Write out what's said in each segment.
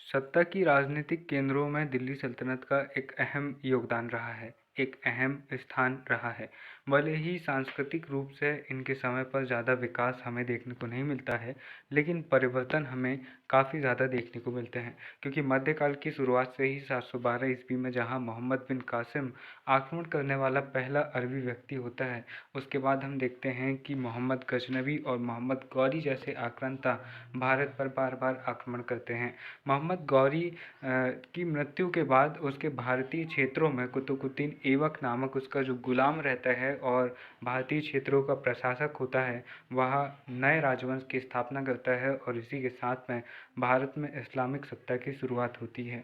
सत्ता की राजनीतिक केंद्रों में दिल्ली सल्तनत का एक अहम योगदान रहा है, एक अहम स्थान रहा है। भले ही सांस्कृतिक रूप से इनके समय पर ज़्यादा विकास हमें देखने को नहीं मिलता है, लेकिन परिवर्तन हमें काफ़ी ज़्यादा देखने को मिलते हैं। क्योंकि मध्यकाल की शुरुआत से ही 712 ईस्वी में जहाँ मोहम्मद बिन कासिम आक्रमण करने वाला पहला अरबी व्यक्ति होता है, उसके बाद हम देखते हैं कि मोहम्मद गजनवी और मोहम्मद गौरी जैसे आक्रांता भारत पर बार बार आक्रमण करते हैं। मोहम्मद गौरी की मृत्यु के बाद उसके भारतीय क्षेत्रों में कुतुबुद्दीन ऐबक नामक उसका जो गुलाम रहता है और भारतीय क्षेत्रों का प्रशासक होता है, वह नए राजवंश की स्थापना करता है और इसी के साथ में भारत में इस्लामिक सत्ता की शुरुआत होती है।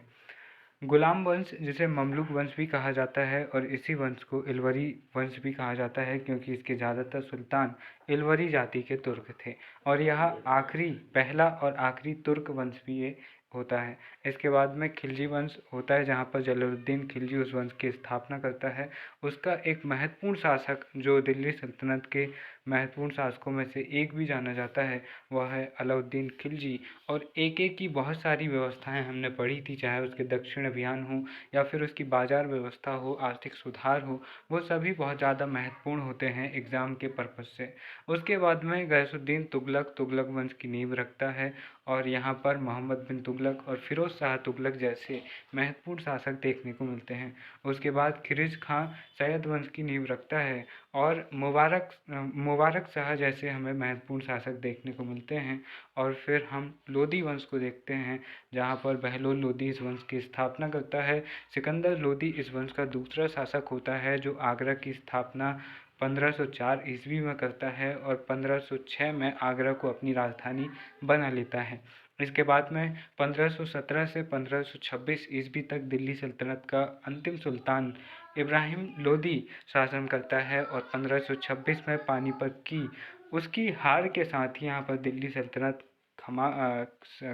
गुलाम वंश जिसे ममलूक वंश भी कहा जाता है और इसी वंश को इलवरी वंश भी कहा जाता है, क्योंकि इसके ज़्यादातर सुल्तान इलवरी जाति के तुर्क थे और यह पहला और आखिरी तुर्क वंश भी ये होता है। इसके बाद में खिलजी वंश होता है, जहाँ पर जलालुद्दीन खिलजी उस वंश की स्थापना करता है। उसका एक महत्वपूर्ण शासक जो दिल्ली सल्तनत के महत्वपूर्ण शासकों में से एक भी जाना जाता है, वह है अलाउद्दीन खिलजी। और एक की बहुत सारी व्यवस्थाएं हमने पढ़ी थी, चाहे उसके दक्षिण अभियान हो या फिर उसकी बाजार व्यवस्था हो, आर्थिक सुधार हो, वो सभी बहुत ज़्यादा महत्वपूर्ण होते हैं एग्ज़ाम के पर्पज़ से। उसके बाद में गैसुद्दीन तुगलक वंश की नींव रखता है और यहाँ पर मोहम्मद बिन तुगलक और फिरोज शाह तुगलक जैसे महत्वपूर्ण शासक देखने को मिलते हैं। उसके बाद खिरिज खां सैयद वंश की नींव रखता है और मुबारक शाह जैसे हमें महत्वपूर्ण शासक देखने को मिलते हैं। और फिर हम लोदी वंश को देखते हैं, जहाँ पर बहलोल लोदी इस वंश की स्थापना करता है। सिकंदर लोदी इस वंश का दूसरा शासक होता है, जो आगरा की स्थापना 1504 ईस्वी में करता है और 1506 में आगरा को अपनी राजधानी बना लेता है। इसके बाद में 1517 से 1526 ईस्वी तक दिल्ली सल्तनत का अंतिम सुल्तान इब्राहिम लोदी शासन करता है और 1526 में पानीपत की उसकी हार के साथ ही यहाँ पर दिल्ली सल्तनत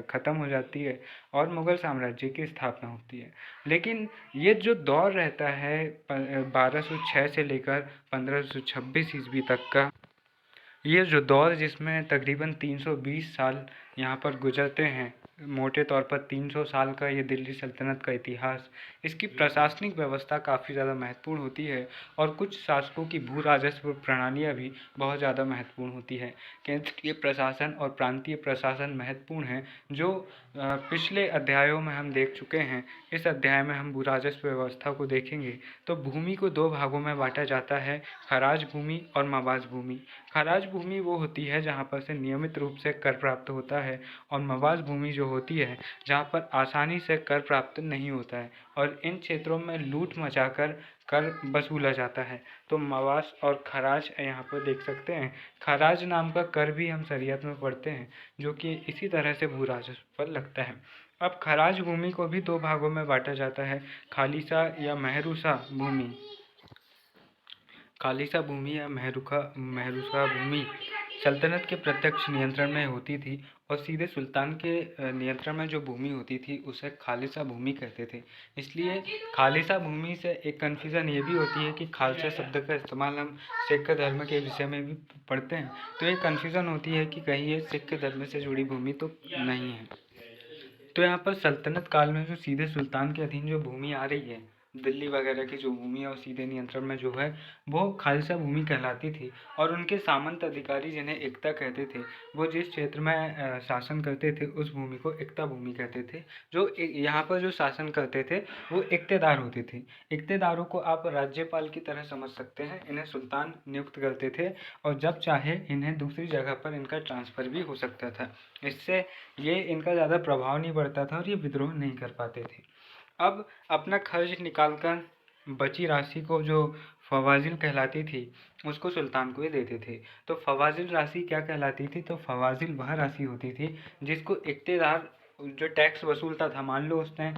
ख़त्म हो जाती है और मुग़ल साम्राज्य की स्थापना होती है। लेकिन ये जो दौर रहता है 1206 से लेकर 1526 ईस्वी तक का, ये जो दौर जिसमें तकरीबन 320 साल यहाँ पर गुजरते हैं, मोटे तौर पर 300 साल का ये दिल्ली सल्तनत का इतिहास, इसकी प्रशासनिक व्यवस्था काफ़ी ज़्यादा महत्वपूर्ण होती है और कुछ शासकों की भू राजस्व प्रणालियाँ भी बहुत ज़्यादा महत्वपूर्ण होती है। केंद्रीय प्रशासन और प्रांतीय प्रशासन महत्वपूर्ण है, जो पिछले अध्यायों में हम देख चुके हैं। इस अध्याय में हम भू राजस्व व्यवस्था को देखेंगे तो भूमि को दो भागों में बांटा जाता है, खराज भूमि और मवाज भूमि। खराज भूमि वो होती है जहाँ पर से नियमित रूप से कर प्राप्त होता है और मवाज भूमि जो होती है जहाँ पर आसानी से कर प्राप्त नहीं होता है और इन क्षेत्रों में लूट मचाकर कर वसूला जाता है। तो मवाज और खराज यहाँ पर देख सकते हैं। खराज नाम का कर भी हम शरीयत में पढ़ते हैं, जो कि इसी तरह से भू राजस्व पर लगता है। अब खराज भूमि को भी दो भागों में बांटा जाता है, खालिसा या महरूसा भूमि। खालिसा भूमि या महरूसा भूमि सल्तनत के प्रत्यक्ष नियंत्रण में होती थी और सीधे सुल्तान के नियंत्रण में जो भूमि होती थी उसे खालिसा भूमि कहते थे। इसलिए खालिसा भूमि से एक कन्फ्यूज़न ये भी होती है कि खालसा शब्द का इस्तेमाल हम सिख धर्म के विषय में भी पढ़ते हैं, तो ये कन्फ्यूज़न होती है कि कहीं ये सिख धर्म से जुड़ी भूमि तो नहीं है। तो यहाँ पर सल्तनत काल में जो सीधे सुल्तान के अधीन जो भूमि आ रही है, दिल्ली वगैरह की जो भूमि है और सीधे नियंत्रण में जो है, वो खालसा भूमि कहलाती थी। और उनके सामंत अधिकारी जिन्हें एकता कहते थे, वो जिस क्षेत्र में शासन करते थे उस भूमि को एकता भूमि कहते थे। जो यहाँ पर जो शासन करते थे वो इक्तेदार होते थे। इक्तेदारों को आप राज्यपाल की तरह समझ सकते हैं। इन्हें सुल्तान नियुक्त करते थे और जब चाहे इन्हें दूसरी जगह पर इनका ट्रांसफ़र भी हो सकता था। इससे ये इनका ज़्यादा प्रभाव नहीं पड़ता था और ये विद्रोह नहीं कर पाते थे। अब अपना खर्च निकालकर बची राशि को जो फवाजिल कहलाती थी उसको सुल्तान को ही देते थे। तो फवाजिल राशि क्या कहलाती थी? तो फवाजिल वह राशि होती थी जिसको इक्तेदार जो टैक्स वसूलता था, मान लो उसने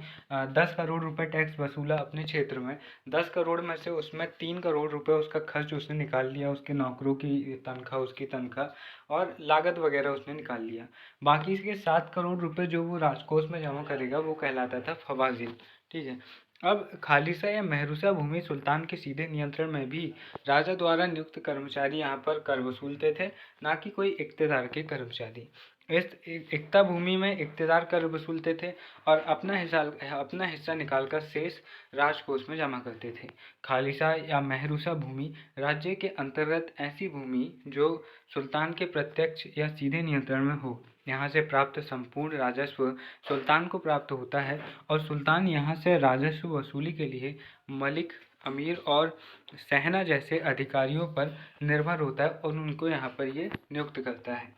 10 करोड़ रुपए टैक्स वसूला अपने क्षेत्र में, 10 करोड़ में से उसमें 3 करोड़ रुपए उसका खर्च उसने निकाल लिया, उसके नौकरों की तनख्वाह, उसकी तनख्वाह और लागत वगैरह उसने निकाल लिया। बाकी के 7 करोड़ रुपए जो वो राजकोष में जमा करेगा वो कहलाता था फवाजिल। ठीक है। अब खालिसा या महरूसा भूमि सुल्तान के सीधे नियंत्रण में भी राजा द्वारा नियुक्त कर्मचारी यहाँ पर कर वसूलते थे, ना कि कोई इक्तेदार के कर्मचारी। इस इक्ता भूमि में इक्तेदार कर वसूलते थे और अपना हिस्सा निकालकर शेष राजकोष में जमा करते थे। खालिसा या महरूसा भूमि राज्य के अंतर्गत ऐसी भूमि जो सुल्तान के प्रत्यक्ष या सीधे नियंत्रण में हो। यहाँ से प्राप्त संपूर्ण राजस्व सुल्तान को प्राप्त होता है और सुल्तान यहाँ से राजस्व वसूली के लिए मलिक, अमीर और सहना जैसे अधिकारियों पर निर्भर होता है और उनको यहाँ पर ये नियुक्त करता है।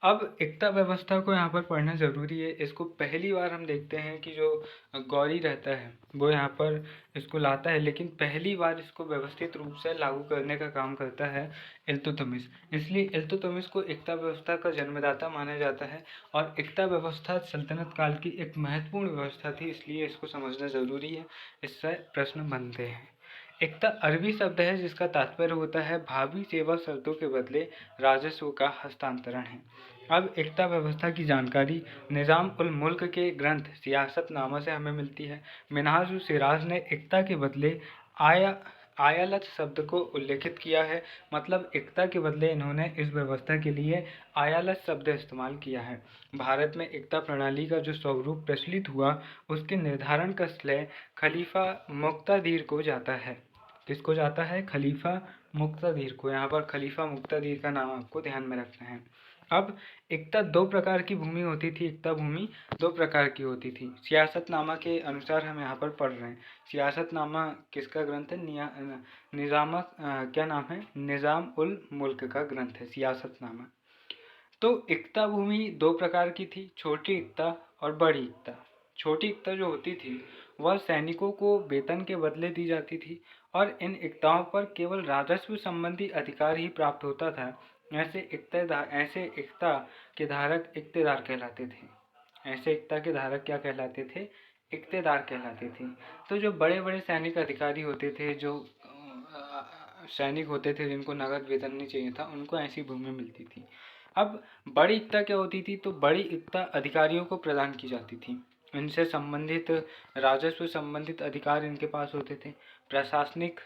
अब एकता व्यवस्था को यहाँ पर पढ़ना ज़रूरी है। इसको पहली बार हम देखते हैं कि जो गौरी रहता है वो यहाँ पर इसको लाता है, लेकिन पहली बार इसको व्यवस्थित रूप से लागू करने का काम करता है इल्तुतमिश। इसलिए इल्तुतमिश को एकता व्यवस्था का जन्मदाता माना जाता है और एकता व्यवस्था सल्तनत काल की एक महत्वपूर्ण व्यवस्था थी, इसलिए इसको समझना ज़रूरी है। इससे प्रश्न बनते हैं। एकता अरबी शब्द है जिसका तात्पर्य होता है भावी सेवा शर्तों के बदले राजस्व का हस्तांतरण है। अब एकता व्यवस्था की जानकारी निज़ाम उल मुल्क के ग्रंथ सियासतनामा से हमें मिलती है। मिनहाजुल सिराज ने एकता के बदले आयालत शब्द को उल्लेखित किया है, मतलब एकता के बदले इन्होंने इस व्यवस्था के लिए आयालत शब्द इस्तेमाल किया है। भारत में एकता प्रणाली का जो स्वरूप प्रचलित हुआ उसके निर्धारण का श्रेय खलीफा मुक्तादिर को जाता है। किसको जाता है? खलीफा मुक्तादिर को। यहाँ पर खलीफा मुक्तादिर का नाम आपको ध्यान में रखना है। अब एकता दो प्रकार की भूमि होती थी। एकता भूमि दो प्रकार की होती थी। सियासतनामा के अनुसार हम यहाँ पर पढ़ रहे हैं। सियासतनामा किसका ग्रंथ है? क्या नाम है? निज़ाम उल मुल्क का ग्रंथ है सियासतनामा। तो एकता भूमि दो प्रकार की थी, छोटी एकता और बड़ी एकता। छोटी एकता जो होती थी वह सैनिकों को वेतन के बदले दी जाती थी और इन एकताओं पर केवल राजस्व संबंधी अधिकार ही प्राप्त होता था। ऐसे एकता के धारक इक्तेदार कहलाते थे। ऐसे एकता के धारक क्या कहलाते थे? इक्तेदार कहलाते थे। तो जो बड़े बड़े सैनिक अधिकारी होते थे, जो सैनिक होते थे जिनको नगद वेतन नहीं चाहिए था, उनको ऐसी भूमि मिलती थी। अब बड़ी एकता क्या होती थी? तो बड़ी एकता अधिकारियों को प्रदान की जाती थी। इनसे संबंधित राजस्व संबंधित अधिकार इनके पास होते थे, प्रशासनिक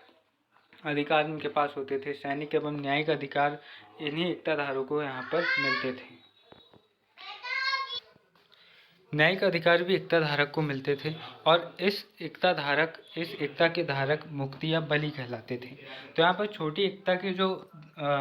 अधिकार इनके पास होते थे, सैनिक एवं न्यायिक अधिकार इन्हीं एकताधारकों को यहाँ पर मिलते थे। न्यायिक अधिकार भी एकता धारक को मिलते थे और इस एकता के धारक मुक्ति या बली कहलाते थे। तो यहाँ पर छोटी एकता के जो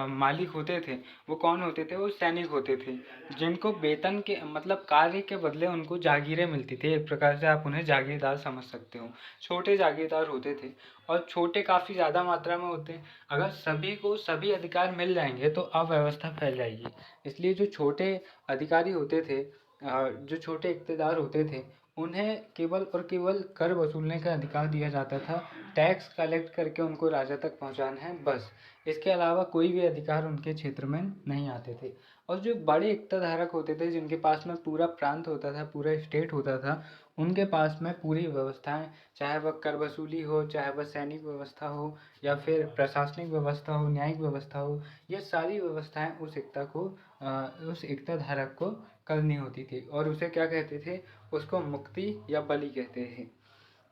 मालिक होते थे वो कौन होते थे? वो सैनिक होते थे, जिनको वेतन के मतलब कार्य के बदले उनको जागीरें मिलती थी। एक प्रकार से आप उन्हें जागीरदार समझ सकते हो। छोटे जागीरदार होते थे और छोटे काफ़ी ज़्यादा मात्रा में होते हैं। अगर सभी को सभी अधिकार मिल जाएंगे तो अव्यवस्था फैल जाएगी। इसलिए जो छोटे अधिकारी होते थे, जो छोटे इक्तेदार होते थे, उन्हें केवल और केवल कर वसूलने का अधिकार दिया जाता था। टैक्स कलेक्ट करके उनको राजा तक पहुंचाना है, बस। इसके अलावा कोई भी अधिकार उनके क्षेत्र में नहीं आते थे। और जो बड़े इक्ताधारक होते थे, जिनके पास में पूरा प्रांत होता था, पूरा स्टेट होता था, उनके पास में पूरी व्यवस्थाएं, चाहे वह कर वसूली हो, चाहे वह सैनिक व्यवस्था हो, या फिर प्रशासनिक व्यवस्था हो, न्यायिक व्यवस्था हो, ये सारी व्यवस्थाएं उस एकता धारक को करनी होती थी और उसे क्या कहते थे? उसको मुक्ति या बलि कहते थे।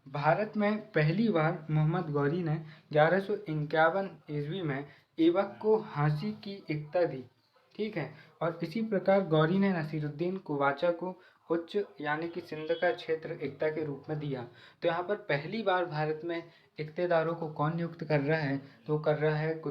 भारत में पहली बार मोहम्मद गौरी ने 1151 ईस्वी में ऐबक को झांसी की एकता दी, ठीक है। और इसी प्रकार गौरी ने नसीरुद्दीन कुवाचा को उच्च यानी कि सिंध का क्षेत्र एकता के रूप में दिया। तो यहाँ पर पहली बार भारत में इक्तेदारों को कौन नियुक्त कर रहा है? तो कर रहा है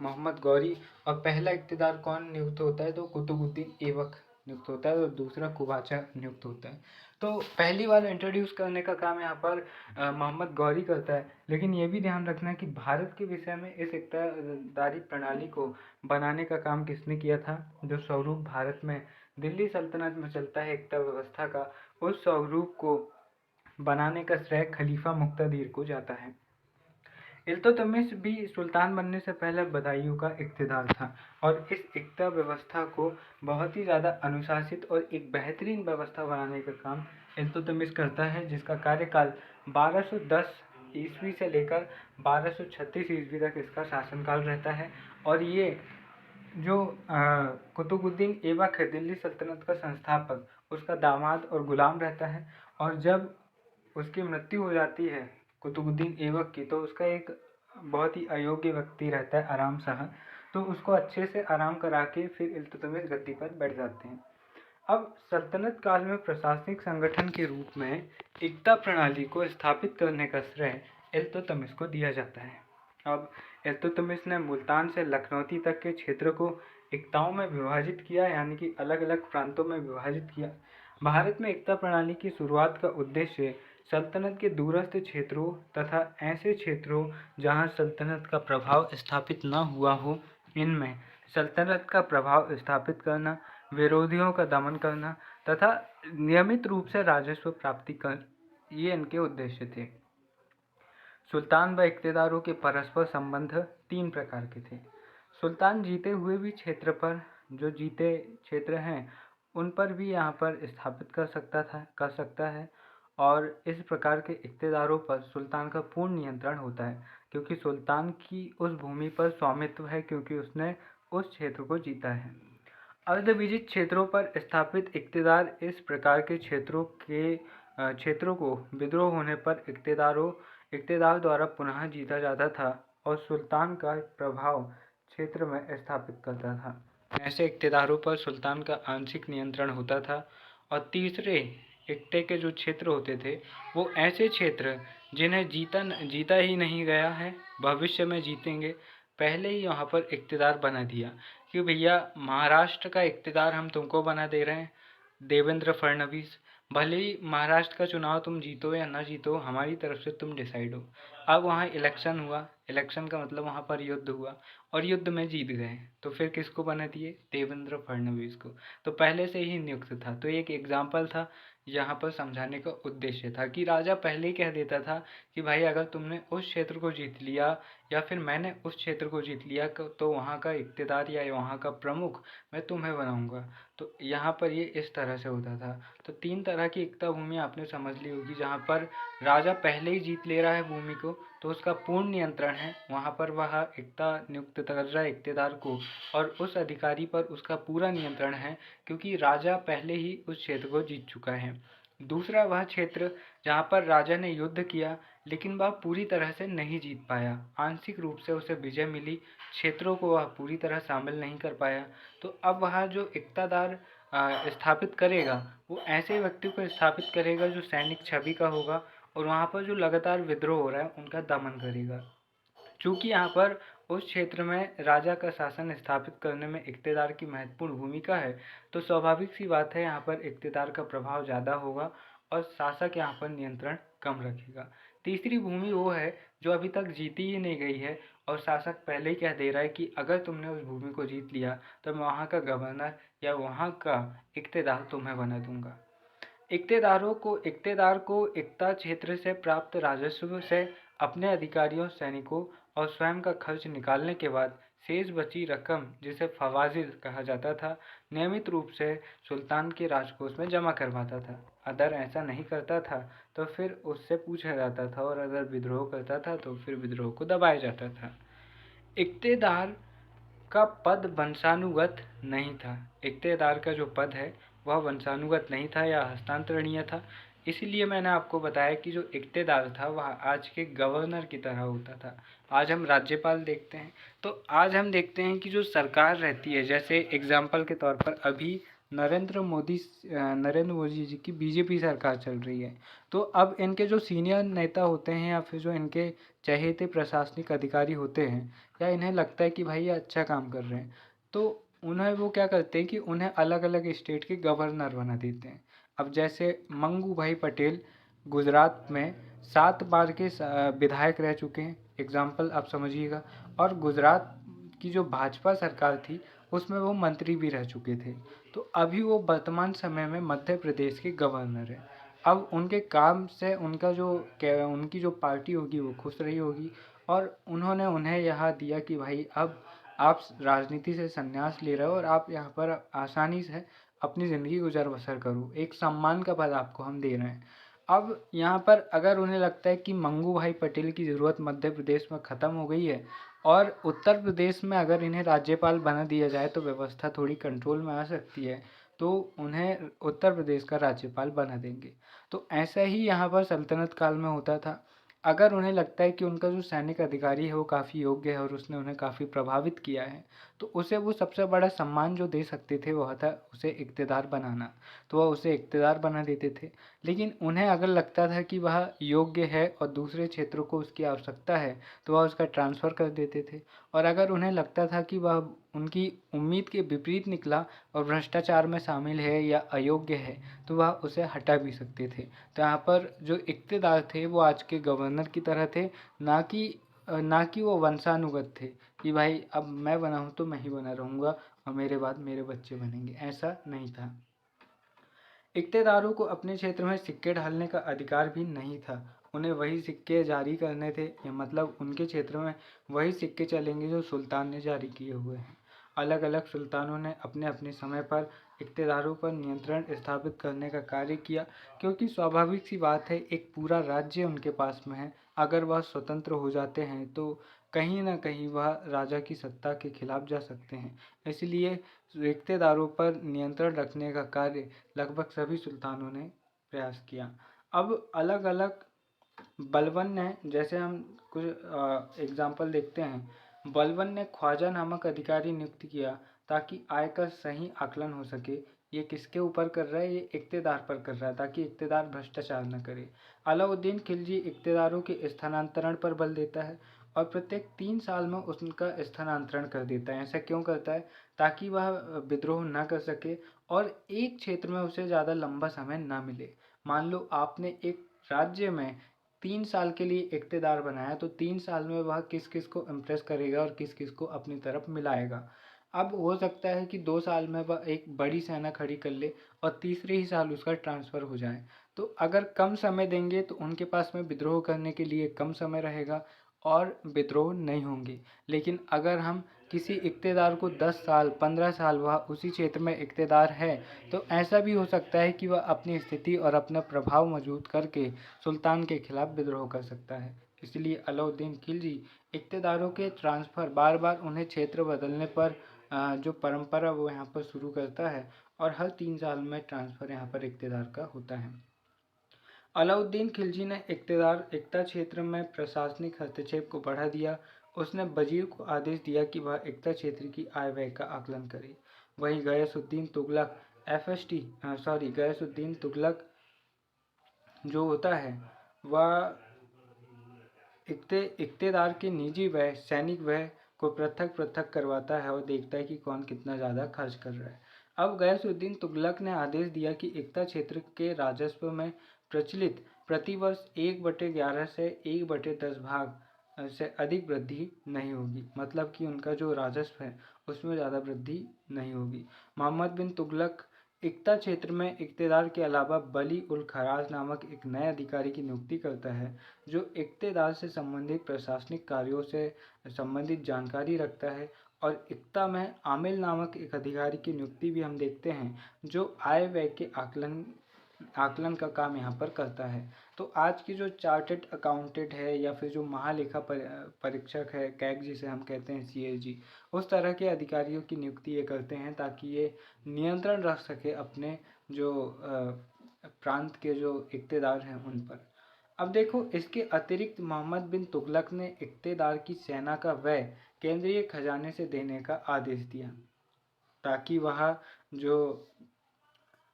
मोहम्मद गौरी। और पहला इक्तेदार कौन नियुक्त होता है? तो कुतुबुद्दीन ऐबक नियुक्त होता है और दूसरा कुवाचा नियुक्त होता है। तो पहली बार इंट्रोड्यूस करने का काम यहाँ पर मोहम्मद गौरी करता है। लेकिन ये भी ध्यान रखना है कि भारत के विषय में इस इक्तादारी प्रणाली को बनाने का काम किसने किया था? जो स्वरूप भारत में दिल्ली सल्तनत में चलता है एकता व्यवस्था का, उस स्वरूप को बनाने का श्रेय खलीफा मुक्तादिर को जाता है। इल्तुतमिश भी सुल्तान बनने से पहले बदायूं का इक्तेदार था और इस एकता व्यवस्था को बहुत ही ज़्यादा अनुशासित और एक बेहतरीन व्यवस्था बनाने का काम इल्तुतमिश करता है, जिसका कार्यकाल 1210 ईस्वी से लेकर 1236 ईस्वी तक इसका शासनकाल रहता है। और ये जो कुतुबुद्दीन ऐबक है, दिल्ली सल्तनत का संस्थापक, उसका दामाद और गुलाम रहता है। और जब उसकी मृत्यु हो जाती है कुतुबुद्दीन ऐबक की, तो उसका एक बहुत ही अयोग्य व्यक्ति रहता है, आराम शाह, तो उसको अच्छे से आराम करा के फिर इल्तुतमिश गद्दी पर बैठ जाते हैं। अब सल्तनत काल में प्रशासनिक संगठन के रूप में एकता प्रणाली को स्थापित करने का श्रेय इल्तुतमिश को दिया जाता है। अब इल्तुतमिश ने मुल्तान से लखनौती तक के क्षेत्र को एकताओं में विभाजित किया, यानी कि अलग अलग प्रांतों में विभाजित किया। भारत में एकता प्रणाली की शुरुआत का उद्देश्य सल्तनत के दूरस्थ क्षेत्रों तथा ऐसे क्षेत्रों जहां सल्तनत का प्रभाव स्थापित न हुआ हो, इनमें सल्तनत का प्रभाव स्थापित करना, विरोधियों का दमन करना तथा नियमित रूप से राजस्व प्राप्ति कर, ये इनके उद्देश्य थे। सुल्तान व इक़्तिदारों के परस्पर संबंध तीन प्रकार के थे। सुल्तान जीते हुए भी क्षेत्र पर, जो जीते क्षेत्र हैं उन पर भी यहाँ पर स्थापित कर सकता है और इस प्रकार के इक़्तिदारों पर सुल्तान का पूर्ण नियंत्रण होता है, क्योंकि सुल्तान की उस भूमि पर स्वामित्व है, क्योंकि उसने उस क्षेत्र को जीता है। अर्धविजित क्षेत्रों पर स्थापित इक़्तिदार इस प्रकार के क्षेत्रों को विद्रोह होने पर इक़्तिदार द्वारा पुनः जीता जाता था और सुल्तान का प्रभाव क्षेत्र में स्थापित करता था। ऐसे इक़्तिदारों पर सुल्तान का आंशिक नियंत्रण होता था। और तीसरे इक़्ते के जो क्षेत्र होते थे वो ऐसे क्षेत्र जिन्हें जीता ही नहीं गया है, भविष्य में जीतेंगे, पहले ही वहाँ पर इक़्तिदार बना दिया कि भैया महाराष्ट्र का इक़्तिदार हम तुमको बना दे रहे हैं, देवेंद्र फडणवीस, भले ही महाराष्ट्र का चुनाव तुम जीतो या ना जीतो, हमारी तरफ से तुम डिसाइड हो। अब वहाँ इलेक्शन हुआ, इलेक्शन का मतलब वहाँ पर युद्ध हुआ और युद्ध में जीत गए, तो फिर किसको बना दिए? देवेंद्र फडणवीस को। तो पहले से ही नियुक्त था। तो एक एग्जाम्पल था, यहाँ पर समझाने का उद्देश्य था कि राजा पहले ही कह देता था कि भाई अगर तुमने उस क्षेत्र को जीत लिया या फिर मैंने उस क्षेत्र को जीत लिया तो वहाँ का इक़्तिदार या वहाँ का प्रमुख मैं तुम्हें बनाऊंगा। तो यहाँ पर ये इस तरह से होता था। तो तीन तरह की एकता भूमि आपने समझ ली होगी, जहाँ पर राजा पहले ही जीत ले रहा है भूमि को तो उसका पूर्ण नियंत्रण है, वहाँ पर वह एकता नियुक्त कर रहा है इक़्तिदार को और उस अधिकारी पर उसका पूरा नियंत्रण है, क्योंकि राजा पहले ही उस क्षेत्र को जीत चुका है। दूसरा वह क्षेत्र जहाँ पर राजा ने युद्ध किया लेकिन वह पूरी तरह से नहीं जीत पाया, आंशिक रूप से उसे विजय मिली, क्षेत्रों को वह पूरी तरह शामिल नहीं कर पाया। तो अब वह जो इक़्तिदार स्थापित करेगा वो ऐसे व्यक्ति को स्थापित करेगा जो सैनिक छवि का होगा और वहाँ पर जो लगातार विद्रोह हो रहा है उनका दमन करेगा। चूँकि यहाँ पर उस क्षेत्र में राजा का शासन स्थापित करने में इक़्तिदार की महत्वपूर्ण भूमिका है, तो स्वाभाविक सी बात है यहाँ पर इक़्तिदार का प्रभाव ज़्यादा होगा और शासक यहाँ पर नियंत्रण कम रखेगा। तीसरी भूमि वो है जो अभी तक जीती ही नहीं गई है और शासक पहले ही कह दे रहा है कि अगर तुमने उस भूमि को जीत लिया तो मैं वहाँ का गवर्नर या वहाँ का इक़्तिदार तुम्हें बना दूंगा। इक़्तिदार को एकता क्षेत्र से प्राप्त राजस्व से अपने अधिकारियों, सैनिकों और स्वयं का खर्च निकालने के बाद शेष बची रकम, जिसे फवाजिल कहा जाता था, नियमित रूप से सुल्तान के राजकोष में जमा करवाता था। अगर ऐसा नहीं करता था तो फिर उससे पूछा जाता था और अगर विद्रोह करता था तो फिर विद्रोह को दबाया जाता था। इक़्तिदार का पद वंशानुगत नहीं था। इक़्तिदार का जो पद है वह वंशानुगत नहीं था या हस्तांतरणीय था। इसीलिए मैंने आपको बताया कि जो इक़्तिदार था वह आज के गवर्नर की तरह होता था। आज हम राज्यपाल देखते हैं, तो आज हम देखते हैं कि जो सरकार रहती है, जैसे एग्जाम्पल के तौर पर अभी नरेंद्र मोदी जी की बीजेपी सरकार चल रही है, तो अब इनके जो सीनियर नेता होते हैं या फिर जो इनके चहेते प्रशासनिक अधिकारी होते हैं या इन्हें लगता है कि भाई ये अच्छा काम कर रहे हैं, तो उन्हें वो क्या करते हैं कि उन्हें अलग अलग स्टेट के गवर्नर बना देते हैं। अब जैसे मंगू भाई पटेल गुजरात में 7 बार के विधायक रह चुके हैं, एग्जाम्पल आप समझिएगा, और गुजरात की जो भाजपा सरकार थी उसमें वो मंत्री भी रह चुके थे। तो अभी वो वर्तमान समय में मध्य प्रदेश के गवर्नर हैं। अब उनके काम से उनकी जो पार्टी होगी वो खुश रही होगी और उन्होंने उन्हें यहाँ दिया कि भाई अब आप राजनीति से संन्यास ले रहे हो और आप यहाँ पर आसानी से अपनी ज़िंदगी गुजर बसर करो, एक सम्मान का पद आपको हम दे रहे हैं। अब यहाँ पर अगर उन्हें लगता है कि मंगू भाई पटेल की ज़रूरत मध्य प्रदेश में ख़त्म हो गई है और उत्तर प्रदेश में अगर इन्हें राज्यपाल बना दिया जाए तो व्यवस्था थोड़ी कंट्रोल में आ सकती है, तो उन्हें उत्तर प्रदेश का राज्यपाल बना देंगे। तो ऐसा ही यहाँ पर सल्तनत काल में होता था। अगर उन्हें लगता है कि उनका जो सैनिक अधिकारी है वो काफ़ी योग्य है और उसने उन्हें काफ़ी प्रभावित किया है, तो उसे वो सबसे बड़ा सम्मान जो दे सकते थे वह था उसे इक़्तिदार बनाना। तो वह उसे इक़्तिदार बना देते थे। लेकिन उन्हें अगर लगता था कि वह योग्य है और दूसरे क्षेत्रों को उसकी आवश्यकता है, तो वह उसका ट्रांसफ़र कर देते थे। और अगर उन्हें लगता था कि वह उनकी उम्मीद के विपरीत निकला और भ्रष्टाचार में शामिल है या अयोग्य है, तो वह उसे हटा भी सकते थे। तो यहाँ पर जो इक़्तिदार थे वो आज के गवर्नर की तरह थे, ना कि वो वंशानुगत थे कि भाई अब मैं बना हूँ तो मैं ही बना रहूँगा और मेरे बाद मेरे बच्चे बनेंगे, ऐसा नहीं था। इक़्तिदारों को अपने क्षेत्र में सिक्के ढालने का अधिकार भी नहीं था। उन्हें वही सिक्के जारी करने थे, या मतलब उनके क्षेत्र में वही सिक्के चलेंगे जो सुल्तान ने जारी किए हुए हैं। अलग अलग सुल्तानों ने अपने अपने समय पर इक़्तिदारों पर नियंत्रण स्थापित करने का कार्य किया, क्योंकि स्वाभाविक सी बात है, एक पूरा राज्य उनके पास में है। अगर वह स्वतंत्र हो जाते हैं तो कहीं ना कहीं वह राजा की सत्ता के खिलाफ जा सकते हैं। इसलिए इक़्तिदारों पर नियंत्रण रखने का कार्य लगभग सभी सुल्तानों ने प्रयास किया। अब अलग अलग बलबन ने, जैसे हम कुछ एग्जाम्पल देखते हैं, बलबन ने ख्वाजा नामक अधिकारी नियुक्त किया ताकि आय का सही आकलन हो सके। ये किसके ऊपर कर रहा है? ये इक़्तिदार पर कर रहा है, ताकि इक़्तिदार भ्रष्टाचार न करे। अलाउद्दीन खिलजी इक़्तिदारों के स्थानांतरण पर बल देता है और प्रत्येक 3 साल में उनका स्थानांतरण कर देता है। ऐसा क्यों करता है? ताकि वह विद्रोह न कर सके और एक क्षेत्र में उसे ज़्यादा लंबा समय ना मिले। मान लो आपने एक राज्य में 3 साल के लिए इक़्तिदार बनाया, तो 3 साल में वह किस किस को इम्प्रेस करेगा और किस किस को अपनी तरफ मिलाएगा। अब हो सकता है कि 2 साल में वह एक बड़ी सेना खड़ी कर ले और तीसरे ही साल उसका ट्रांसफ़र हो जाए। तो अगर कम समय देंगे तो उनके पास में विद्रोह करने के लिए कम समय रहेगा और विद्रोह नहीं होंगे। लेकिन अगर हम किसी इक़्तिदार को 10 साल 15 साल वह उसी क्षेत्र में इक़्तिदार है, तो ऐसा भी हो सकता है कि वह अपनी स्थिति और अपना प्रभाव मजबूत करके सुल्तान के खिलाफ विद्रोह कर सकता है। इसलिए अलाउद्दीन खिलजी इक़्तिदारों के ट्रांसफ़र बार बार उन्हें क्षेत्र बदलने पर जो परंपरा वो यहाँ पर शुरू करता है और हर 3 साल में ट्रांसफ़र यहाँ पर इक़्तिदार का होता है। अलाउद्दीन खिलजी ने एकता क्षेत्र में प्रशासनिक हस्तक्षेप को बढ़ा दिया। उसने वजीर को आदेश दिया कि वह एकता क्षेत्र की आय व्यय का आकलन करे। वहीं गयासुद्दीन तुगलक जो होता है वह इक़्तिदार के निजी व्यय, सैनिक व्यय को पृथक पृथक करवाता है और देखता है कि कौन कितना ज़्यादा खर्च कर रहा है। अब गयासुद्दीन तुगलक ने आदेश दिया कि एकता क्षेत्र के राजस्व में प्रचलित प्रतिवर्ष 1/11 से 1/10 भाग से अधिक वृद्धि नहीं होगी। मतलब कि उनका जो राजस्व है उसमें ज़्यादा वृद्धि नहीं होगी। मोहम्मद बिन तुगलक एकता क्षेत्र में इक़्तिदार के अलावा बली उल खराज नामक एक नए अधिकारी की नियुक्ति करता है, जो इक़्तिदार से संबंधित प्रशासनिक कार्यों से संबंधित जानकारी रखता है। और इक्ता में आमिल नामक एक अधिकारी की नियुक्ति भी हम देखते हैं, जो आय व्यय के आकलन का काम यहाँ पर करता है। तो आज की जो चार्टर्ड अकाउंटेंट है या फिर जो महालेखा परीक्षक है, कैग जिसे हम कहते हैं, CAG, उस तरह के अधिकारियों की नियुक्ति ये करते हैं ताकि ये नियंत्रण रख सके अपने जो प्रांत के जो इक़्तिदार हैं उन पर। अब देखो, इसके अतिरिक्त मोहम्मद बिन तुगलक ने इक़्तिदार की सेना का व्यय केंद्रीय खजाने से देने का आदेश दिया, ताकि वह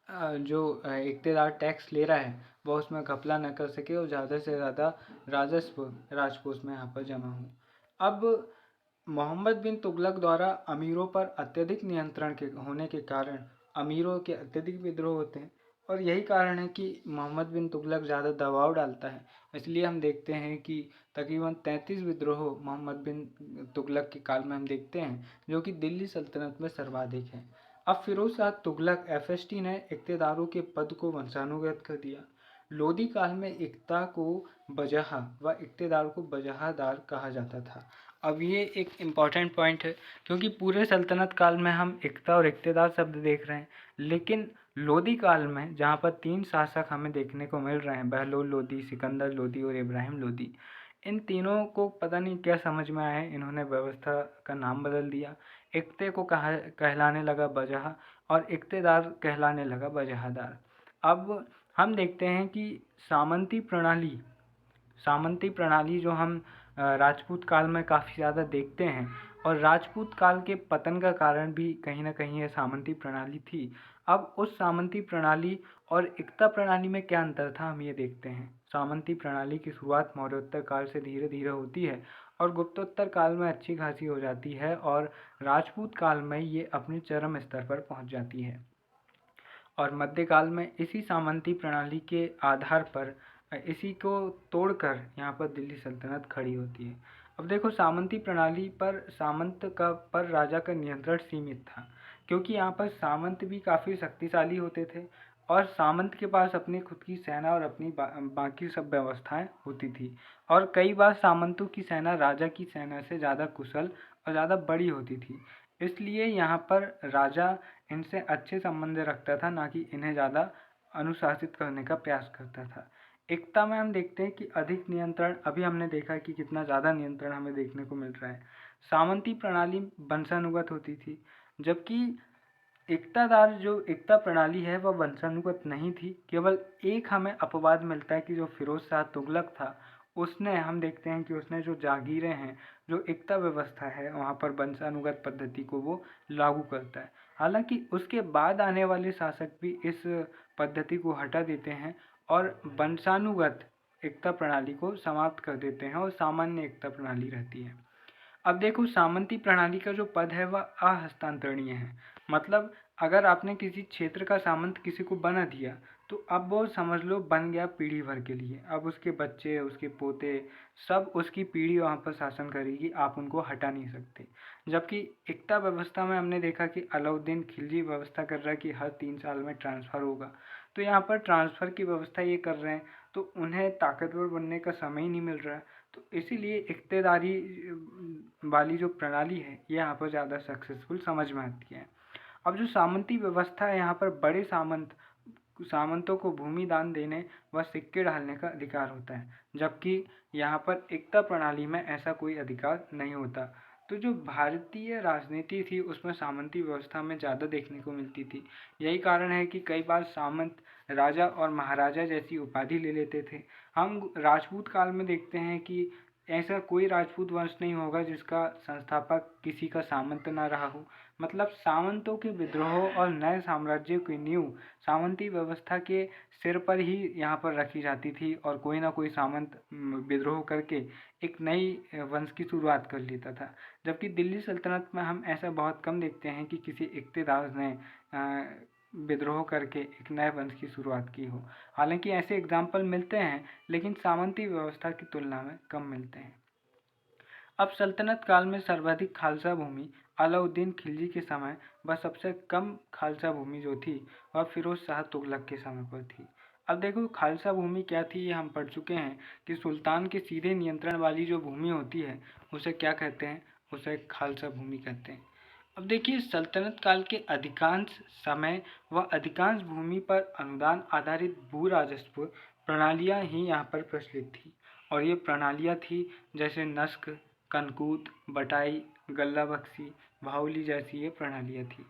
जो इक़्तिदार टैक्स ले रहा है वह उसमें घपला न कर सके और ज़्यादा से ज़्यादा राजस्व राजकोष में यहाँ पर जमा हो। अब मोहम्मद बिन तुगलक द्वारा अमीरों पर अत्यधिक नियंत्रण के होने के कारण अमीरों के अत्यधिक विद्रोह होते हैं, और यही कारण है कि मोहम्मद बिन तुगलक ज़्यादा दबाव डालता है। इसलिए हम देखते हैं कि तकरीबन 33 विद्रोह मोहम्मद बिन तुगलक के काल में हम देखते हैं, जो कि दिल्ली सल्तनत में सर्वाधिक है। अब फिरोज शाह तुगलक FST ने इक़्तिदारों के पद को वंशानुगत कर दिया। लोदी काल में इक्ता को बजहा व इक़्तिदार को बजहादार कहा जाता था। अब ये एक इम्पॉर्टेंट पॉइंट है, क्योंकि पूरे सल्तनत काल में हम इक्ता और इक़्तिदार शब्द देख रहे हैं, लेकिन लोदी काल में जहाँ पर 3 शासक हमें देखने को मिल रहे हैं, बहलोल लोदी, सिकंदर लोदी और इब्राहिम लोदी, इन तीनों को पता नहीं क्या समझ में आया, इन्होंने व्यवस्था का नाम बदल दिया। इक्ते को कहलाने लगा बजहा और इक़्तिदार कहलाने लगा बजहादार। अब हम देखते हैं कि सामंती प्रणाली जो हम राजपूत काल में काफ़ी ज़्यादा देखते हैं, और राजपूत काल के पतन का कारण भी कहीं ना कहीं ये सामंती प्रणाली थी। अब उस सामंती प्रणाली और एकता प्रणाली में क्या अंतर था, हम ये देखते हैं। सामंती प्रणाली की शुरुआत मौर्योत्तर काल से धीरे धीरे होती है और गुप्तोत्तर काल में अच्छी खासी हो जाती है, और राजपूत काल में ये अपने चरम स्तर पर पहुंच जाती है। और मध्यकाल में इसी सामंती प्रणाली के आधार पर इसी को तोड़कर यहाँ पर दिल्ली सल्तनत खड़ी होती है। अब देखो, सामंती प्रणाली पर सामंत का पर राजा का नियंत्रण सीमित था, क्योंकि यहाँ पर सामंत भी काफ़ी शक्तिशाली होते थे और सामंत के पास अपनी खुद की सेना और अपनी बाकी सब व्यवस्थाएं होती थी। और कई बार सामंतों की सेना राजा की सेना से ज़्यादा कुशल और ज़्यादा बड़ी होती थी, इसलिए यहाँ पर राजा इनसे अच्छे संबंध रखता था, ना कि इन्हें ज़्यादा अनुशासित करने का प्रयास करता था। एकता में हम देखते हैं कि अधिक नियंत्रण, अभी हमने देखा कि कितना ज़्यादा नियंत्रण हमें देखने को मिल रहा है। सामंती प्रणाली वंशानुगत होती थी, जबकि एकतादार जो एकता प्रणाली है वह वंशानुगत नहीं थी। केवल एक हमें अपवाद मिलता है कि जो फिरोज शाह तुगलक था, उसने, हम देखते हैं कि उसने जो जागीरें हैं, जो एकता व्यवस्था है, वहाँ पर वंशानुगत पद्धति को वो लागू करता है। हालांकि उसके बाद आने वाले शासक भी इस पद्धति को हटा देते हैं और वंशानुगत एकता प्रणाली को समाप्त कर देते हैं और सामान्य एकता प्रणाली रहती है। अब देखो, सामंती प्रणाली का जो पद है वह अहस्तांतरणीय है। मतलब अगर आपने किसी क्षेत्र का सामंत किसी को बना दिया, तो अब वो समझ लो बन गया पीढ़ी भर के लिए। अब उसके बच्चे, उसके पोते, सब उसकी पीढ़ी वहाँ पर शासन करेगी, आप उनको हटा नहीं सकते। जबकि एकता व्यवस्था में हमने देखा कि अलाउद्दीन खिलजी व्यवस्था कर रहा है कि हर 3 साल में ट्रांसफ़र होगा, तो यहाँ पर ट्रांसफ़र की व्यवस्था ये कर रहे हैं, तो उन्हें ताकतवर बनने का समय ही नहीं मिल रहा है। तो इसीलिए इक्तेदारी वाली जो प्रणाली है ये यहाँ पर ज़्यादा सक्सेसफुल समझ में आती है। अब जो सामंती व्यवस्था है, यहाँ पर बड़े सामंतों को भूमि दान देने व सिक्के ढालने का अधिकार होता है, जबकि यहाँ पर एकता प्रणाली में ऐसा कोई अधिकार नहीं होता। तो जो भारतीय राजनीति थी उसमें सामंती व्यवस्था में ज़्यादा देखने को मिलती थी। यही कारण है कि कई बार सामंत राजा और महाराजा जैसी उपाधि ले लेते थे। हम राजपूत काल में देखते हैं कि ऐसा कोई राजपूत वंश नहीं होगा जिसका संस्थापक किसी का सामंत ना रहा हो। मतलब सामंतों के विद्रोह और नए साम्राज्य की नींव सामंती व्यवस्था के सिर पर ही यहाँ पर रखी जाती थी, और कोई ना कोई सामंत विद्रोह करके एक नई वंश की शुरुआत कर लेता था। जबकि दिल्ली सल्तनत में हम ऐसा बहुत कम देखते हैं कि किसी इक़्तिदार ने विद्रोह करके एक नए वंश की शुरुआत की हो। हालांकि ऐसे एग्जाम्पल मिलते हैं, लेकिन सामंती व्यवस्था की तुलना में कम मिलते हैं। अब सल्तनत काल में सर्वाधिक खालसा भूमि अलाउद्दीन खिलजी के समय व सबसे कम खालसा भूमि जो थी वह फिरोज शाह तुगलक के समय पर थी। अब देखो, खालसा भूमि क्या थी ये हम पढ़ चुके हैं कि सुल्तान के सीधे नियंत्रण वाली जो भूमि होती है उसे क्या कहते हैं, उसे खालसा भूमि कहते हैं। अब देखिए, सल्तनत काल के अधिकांश समय व अधिकांश भूमि पर अनुदान आधारित भू राजस्व प्रणालियाँ ही यहाँ पर प्रचलित थी, और ये प्रणालियाँ थी जैसे नस्क, कनकूत, बटाई, गल्ला बख्शी, भावली जैसी ये प्रणालियाँ थी।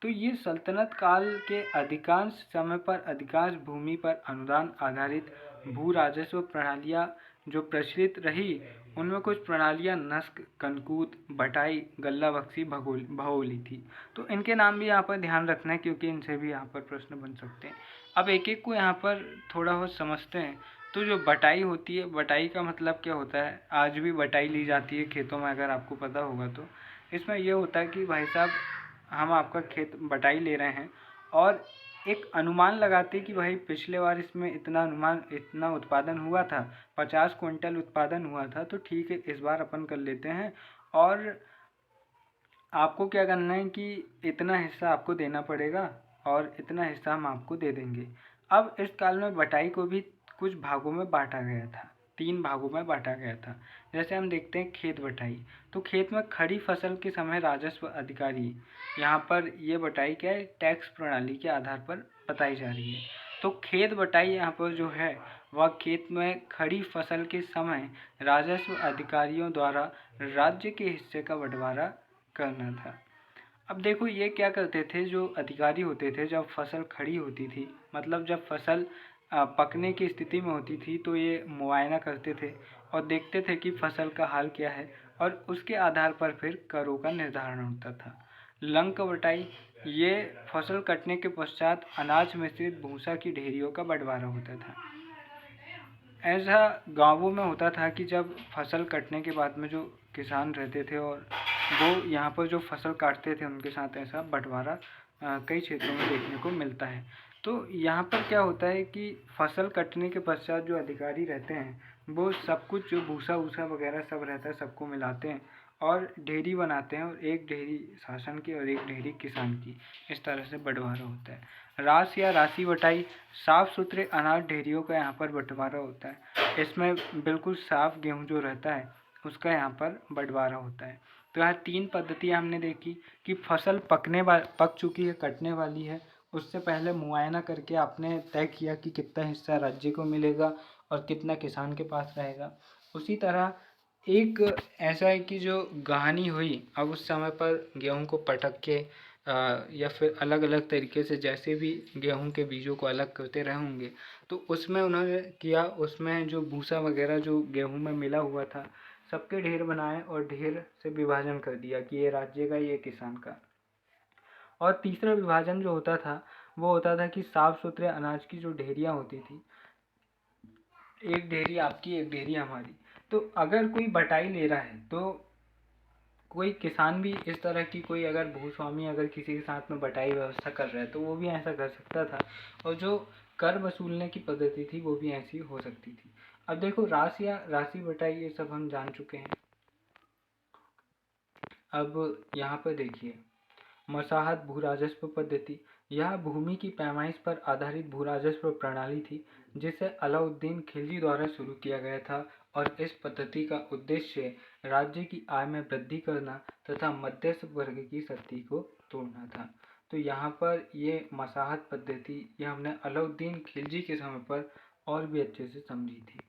तो ये सल्तनत काल के अधिकांश समय पर अधिकांश भूमि पर अनुदान आधारित भू राजस्व प्रणालियाँ जो प्रचलित रही, उनमें कुछ प्रणालियाँ नस्क, कनकूत, बटाई, गल्ला बख्शी, भगोली थी। तो इनके नाम भी यहाँ पर ध्यान रखना है, क्योंकि इनसे भी यहाँ पर प्रश्न बन सकते हैं। अब एक एक को यहाँ पर थोड़ा बहुत समझते हैं। तो जो बटाई होती है, बटाई का मतलब क्या होता है, आज भी बटाई ली जाती है खेतों में, अगर आपको पता होगा तो। इसमें यह होता है कि भाई साहब, हम आपका खेत बटाई ले रहे हैं और एक अनुमान लगाते कि भाई पिछले बार इसमें इतना उत्पादन हुआ था, 50 क्विंटल उत्पादन हुआ था, तो ठीक है इस बार अपन कर लेते हैं, और आपको क्या करना है कि इतना हिस्सा आपको देना पड़ेगा और इतना हिस्सा हम आपको दे देंगे। अब इस काल में बटाई को भी कुछ भागों में बांटा गया था, 3 भागों में बांटा गया था। जैसे हम देखते हैं खेत बटाई, तो खेत में खड़ी फसल के समय राजस्व अधिकारी, यहाँ पर ये बटाई क्या है, टैक्स प्रणाली के आधार पर बताई जा रही है। तो खेत बटाई यहाँ पर जो है वह खेत में खड़ी फसल के समय राजस्व अधिकारियों द्वारा राज्य के हिस्से का बंटवारा करना था। अब देखो, ये क्या करते थे, जो अधिकारी होते थे, जब फसल खड़ी होती थी, मतलब जब फसल पकने की स्थिति में होती थी तो ये मुआयना करते थे और देखते थे कि फसल का हाल क्या है और उसके आधार पर फिर करों का निर्धारण होता था। लंक वटाई, ये फसल कटने के पश्चात अनाज मिश्रित भूसा की ढेरियों का बंटवारा होता था। ऐसा गांवों में होता था कि जब फसल कटने के बाद में जो किसान रहते थे और वो यहाँ पर जो फसल काटते थे उनके साथ ऐसा बंटवारा कई क्षेत्रों में देखने को मिलता है। तो यहाँ पर क्या होता है कि फसल कटने के पश्चात जो अधिकारी रहते हैं वो सब कुछ जो भूसा वूसा वगैरह सब रहता है सबको मिलाते हैं और ढेरी बनाते हैं, और एक ढेरी शासन की और एक ढेरी किसान की, इस तरह से बंटवारा होता है। रास या राशि बटाई, साफ सुथरे अनाज ढेरियों का यहाँ पर बंटवारा होता है। इसमें बिल्कुल साफ गेहूँ जो रहता है उसका यहाँ पर बंटवारा होता है। तो यहाँ 3 पद्धतियाँ हमने देखी कि फसल पक चुकी है, कटने वाली है, उससे पहले मुआयना करके आपने तय किया कि कितना हिस्सा राज्य को मिलेगा और कितना किसान के पास रहेगा। उसी तरह एक ऐसा है कि जो गहानी हुई, अब उस समय पर गेहूं को पटक के या फिर अलग अलग तरीके से जैसे भी गेहूं के बीजों को अलग करते रहे होंगे, तो उसमें उन्होंने किया, उसमें जो भूसा वगैरह जो गेहूं में मिला हुआ था सबके ढेर बनाए और ढेर से विभाजन कर दिया कि ये राज्य का, ये किसान का। और तीसरा विभाजन जो होता था वो होता था कि साफ सुथरे अनाज की जो ढेरियाँ होती थी, एक ढेरी आपकी एक ढेरी हमारी, तो अगर कोई बटाई ले रहा है तो कोई किसान भी इस तरह की, कोई अगर भूस्वामी अगर किसी के साथ में बटाई व्यवस्था कर रहा है तो वो भी ऐसा कर सकता था, और जो कर वसूलने की पद्धति थी वो भी ऐसी हो सकती थी। अब देखो, रास या राशि बटाई ये सब हम जान चुके हैं। अब यहाँ पर देखिए, मसाहत भू राजस्व पद्धति, यह भूमि की पैमाइश पर आधारित भू राजस्व प्रणाली थी जिसे अलाउद्दीन खिलजी द्वारा शुरू किया गया था, और इस पद्धति का उद्देश्य राज्य की आय में वृद्धि करना तथा मध्यस्थ वर्ग की सत्ती को तोड़ना था। तो यहाँ पर ये मसाहत पद्धति ये हमने अलाउद्दीन खिलजी के समय पर और भी अच्छे से समझी थी।